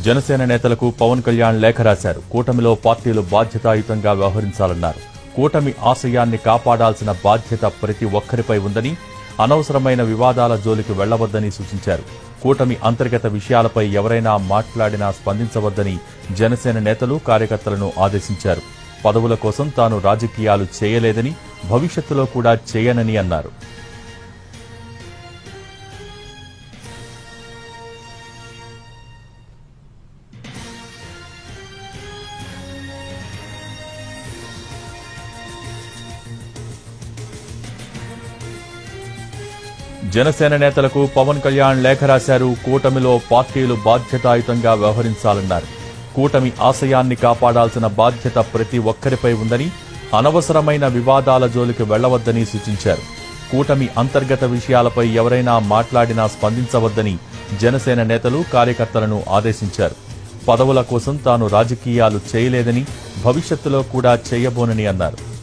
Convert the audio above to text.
జనసేన నేతలకు పవన్ కళ్యాణ్ లేఖ రాశారు. కూటమిలో పార్టీలు బాధ్యతాయుతంగా వ్యవహరించాలన్నారు. కూటమి ఆశయాన్ని కాపాడాల్సిన బాధ్యత ప్రతి ఒక్కరిపై ఉందని, అనవసరమైన వివాదాల జోలికి వెళ్లవద్దని సూచించారు. కూటమి అంతర్గత విషయాలపై ఎవరైనా మాట్లాడినా స్పందించవద్దని జనసేన నేతలు, కార్యకర్తలను ఆదేశించారు. పదవుల కోసం తాను రాజకీయాలు చేయలేదని, భవిష్యత్తులో కూడా చేయనని అన్నారు. జనసేన నేతలకు పవన్ కళ్యాణ్ లేఖ రాశారు. కూటమిలో పార్టీలు బాధ్యతాయుతంగా వ్యవహరించాలన్నారు. కూటమి ఆశయాన్ని కాపాడాల్సిన బాధ్యత ప్రతి ఒక్కరిపై ఉందని, అనవసరమైన వివాదాల జోలికి వెళ్లవద్దని సూచించారు. కూటమి అంతర్గత విషయాలపై ఎవరైనా మాట్లాడినా స్పందించవద్దని జనసేన నేతలు, కార్యకర్తలను ఆదేశించారు. పదవుల కోసం తాను రాజకీయాలు చేయలేదని, భవిష్యత్తులో కూడా చేయబోనని అన్నారు.